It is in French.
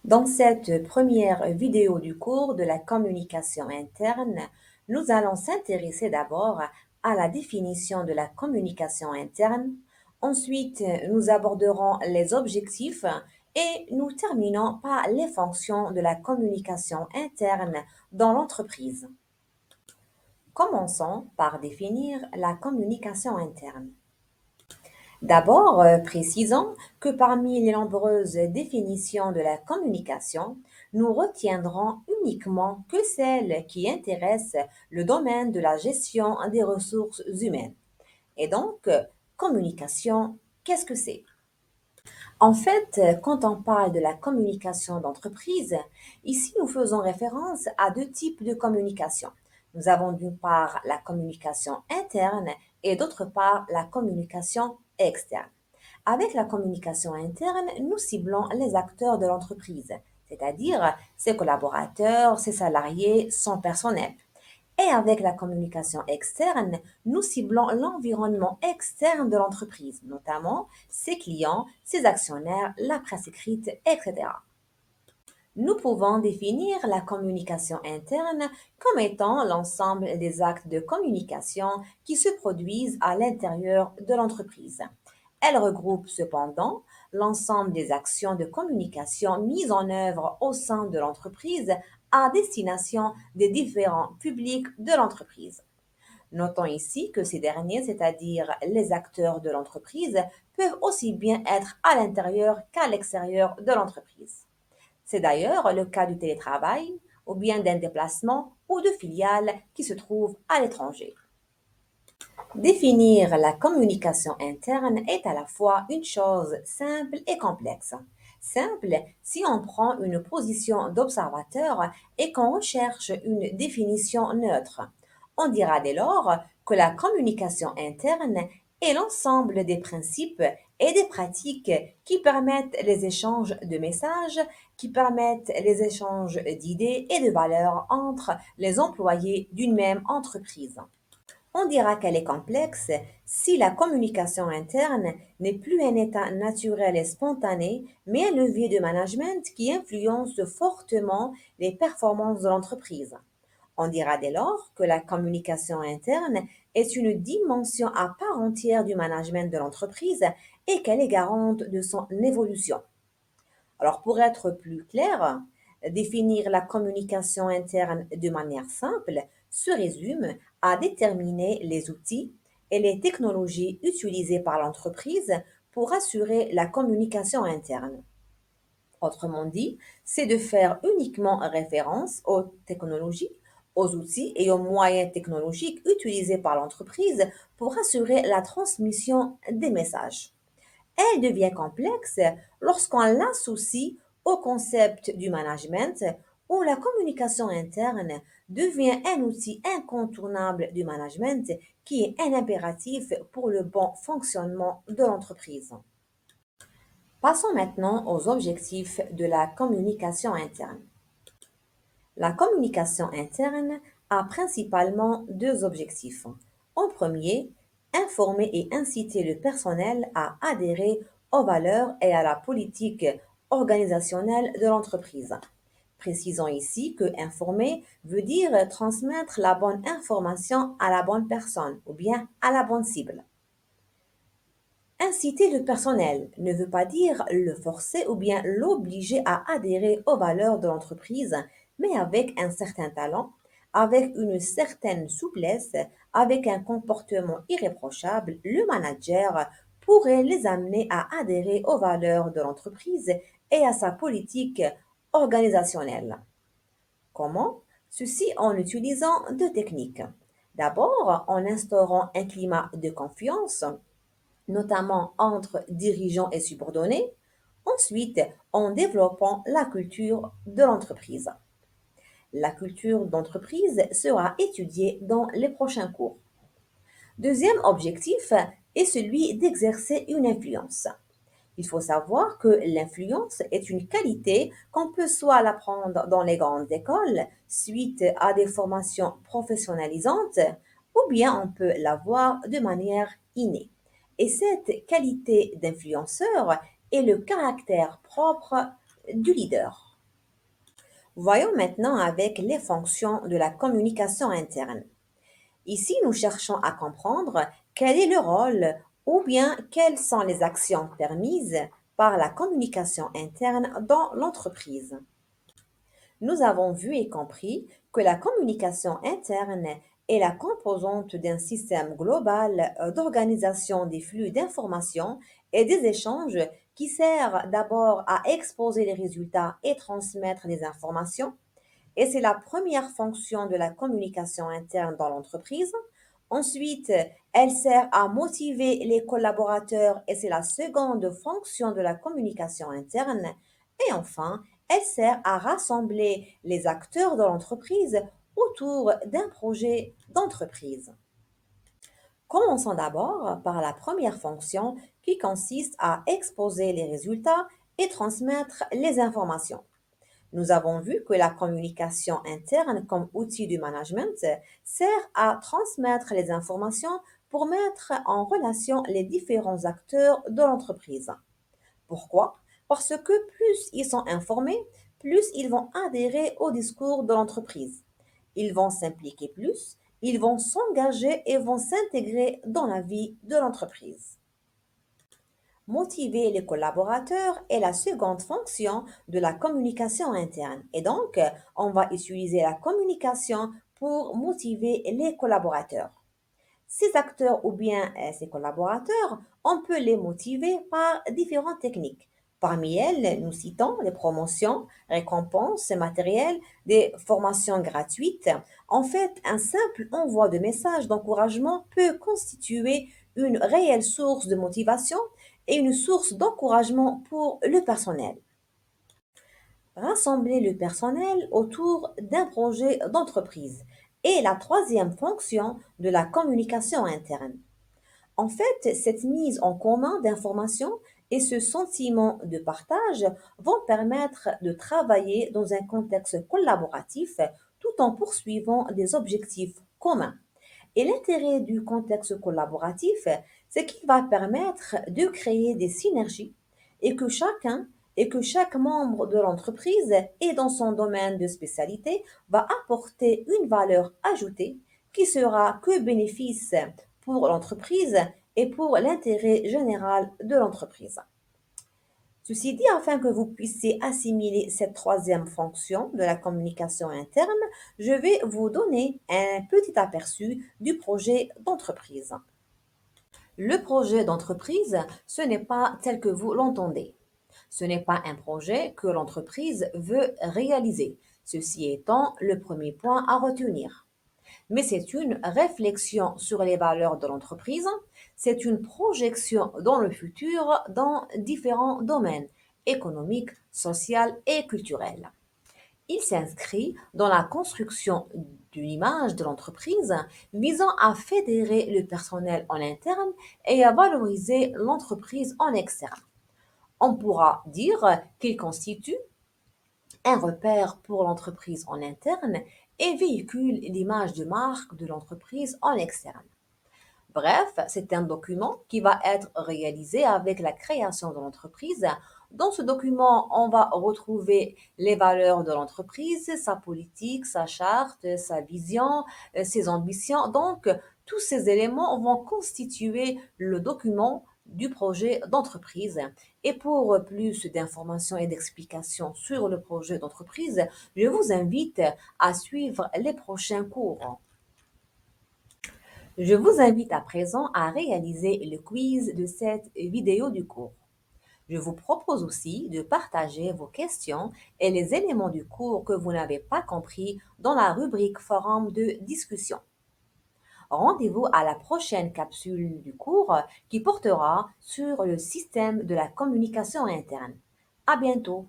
Dans cette première vidéo du cours de la communication interne, nous allons s'intéresser d'abord à la définition de la communication interne. Ensuite, nous aborderons les objectifs et nous terminons par les fonctions de la communication interne dans l'entreprise. Commençons par définir la communication interne. D'abord, précisons que parmi les nombreuses définitions de la communication, nous retiendrons uniquement que celles qui intéressent le domaine de la gestion des ressources humaines. Et donc, communication, qu'est-ce que c'est? En fait, quand on parle de la communication d'entreprise, ici nous faisons référence à deux types de communication. Nous avons d'une part la communication interne et d'autre part la communication externe. Avec la communication interne, nous ciblons les acteurs de l'entreprise, c'est-à-dire ses collaborateurs, ses salariés, son personnel. Et avec la communication externe, nous ciblons l'environnement externe de l'entreprise, notamment ses clients, ses actionnaires, la presse écrite, etc. Nous pouvons définir la communication interne comme étant l'ensemble des actes de communication qui se produisent à l'intérieur de l'entreprise. Elle regroupe cependant l'ensemble des actions de communication mises en œuvre au sein de l'entreprise à destination des différents publics de l'entreprise. Notons ici que ces derniers, c'est-à-dire les acteurs de l'entreprise, peuvent aussi bien être à l'intérieur qu'à l'extérieur de l'entreprise. C'est d'ailleurs le cas du télétravail ou bien d'un déplacement ou de filiales qui se trouvent à l'étranger. Définir la communication interne est à la fois une chose simple et complexe. Simple si on prend une position d'observateur et qu'on recherche une définition neutre. On dira dès lors que la communication interne est l'ensemble des principes et des pratiques qui permettent les échanges de messages, qui permettent les échanges d'idées et de valeurs entre les employés d'une même entreprise. On dira qu'elle est complexe si la communication interne n'est plus un état naturel et spontané, mais un levier de management qui influence fortement les performances de l'entreprise. On dira dès lors que la communication interne est une dimension à part entière du management de l'entreprise et qu'elle est garante de son évolution. Alors, pour être plus clair, définir la communication interne de manière simple se résume à déterminer les outils et les technologies utilisées par l'entreprise pour assurer la communication interne. Autrement dit, c'est de faire uniquement référence aux technologies, aux outils et aux moyens technologiques utilisés par l'entreprise pour assurer la transmission des messages. Elle devient complexe lorsqu'on l'associe au concept du management où la communication interne devient un outil incontournable du management qui est un impératif pour le bon fonctionnement de l'entreprise. Passons maintenant aux objectifs de la communication interne. La communication interne a principalement deux objectifs. En premier, informer et inciter le personnel à adhérer aux valeurs et à la politique organisationnelle de l'entreprise. Précisons ici que informer veut dire transmettre la bonne information à la bonne personne ou bien à la bonne cible. Inciter le personnel ne veut pas dire le forcer ou bien l'obliger à adhérer aux valeurs de l'entreprise, mais avec un certain talent, avec une certaine souplesse, avec un comportement irréprochable, le manager pourrait les amener à adhérer aux valeurs de l'entreprise et à sa politique organisationnelle. Comment? Ceci en utilisant deux techniques. D'abord, en instaurant un climat de confiance notamment entre dirigeants et subordonnés. Ensuite, en développant la culture de l'entreprise. La culture d'entreprise sera étudiée dans les prochains cours. Deuxième objectif est celui d'exercer une influence. Il faut savoir que l'influence est une qualité qu'on peut soit l'apprendre dans les grandes écoles suite à des formations professionnalisantes ou bien on peut l'avoir de manière innée. Et cette qualité d'influenceur est le caractère propre du leader. Voyons maintenant avec les fonctions de la communication interne. Ici, nous cherchons à comprendre quel est le rôle ou bien quelles sont les actions permises par la communication interne dans l'entreprise. Nous avons vu et compris que la communication interne est la composante d'un système global d'organisation des flux d'informations et des échanges qui sert d'abord à exposer les résultats et transmettre les informations, et c'est la première fonction de la communication interne dans l'entreprise. Ensuite, elle sert à motiver les collaborateurs et c'est la seconde fonction de la communication interne. Et enfin, elle sert à rassembler les acteurs de l'entreprise autour d'un projet d'entreprise. Commençons d'abord par la première fonction qui consiste à exposer les résultats et transmettre les informations. Nous avons vu que la communication interne comme outil du management sert à transmettre les informations pour mettre en relation les différents acteurs de l'entreprise. Pourquoi? Parce que plus ils sont informés, plus ils vont adhérer au discours de l'entreprise. Ils vont s'impliquer plus, ils vont s'engager et vont s'intégrer dans la vie de l'entreprise. Motiver les collaborateurs est la seconde fonction de la communication interne. Et donc, on va utiliser la communication pour motiver les collaborateurs. Ces acteurs ou bien ces collaborateurs, on peut les motiver par différentes techniques. Parmi elles, nous citons les promotions, récompenses matérielles, des formations gratuites. En fait, un simple envoi de messages d'encouragement peut constituer une réelle source de motivation et une source d'encouragement pour le personnel. Rassembler le personnel autour d'un projet d'entreprise est la troisième fonction de la communication interne. En fait, cette mise en commun d'informations et ce sentiment de partage vont permettre de travailler dans un contexte collaboratif tout en poursuivant des objectifs communs. Et l'intérêt du contexte collaboratif, c'est qu'il va permettre de créer des synergies et que chacun et que chaque membre de l'entreprise et dans son domaine de spécialité va apporter une valeur ajoutée qui sera que bénéfice pour l'entreprise et pour l'intérêt général de l'entreprise. Ceci dit, afin que vous puissiez assimiler cette troisième fonction de la communication interne, je vais vous donner un petit aperçu du projet d'entreprise. Le projet d'entreprise, ce n'est pas tel que vous l'entendez. Ce n'est pas un projet que l'entreprise veut réaliser. Ceci étant le premier point à retenir. Mais c'est une réflexion sur les valeurs de l'entreprise, c'est une projection dans le futur dans différents domaines économiques, social et culturels. Il s'inscrit dans la construction d'une image de l'entreprise visant à fédérer le personnel en interne et à valoriser l'entreprise en externe. On pourra dire qu'il constitue un repère pour l'entreprise en interne et véhicule l'image de marque de l'entreprise en externe. Bref, c'est un document qui va être réalisé avec la création de l'entreprise. Dans ce document, on va retrouver les valeurs de l'entreprise, sa politique, sa charte, sa vision, ses ambitions. Donc, tous ces éléments vont constituer le document du projet d'entreprise. Et pour plus d'informations et d'explications sur le projet d'entreprise, je vous invite à suivre les prochains cours. Je vous invite à présent à réaliser le quiz de cette vidéo du cours. Je vous propose aussi de partager vos questions et les éléments du cours que vous n'avez pas compris dans la rubrique forum de discussion. Rendez-vous à la prochaine capsule du cours qui portera sur le système de la communication interne. À bientôt!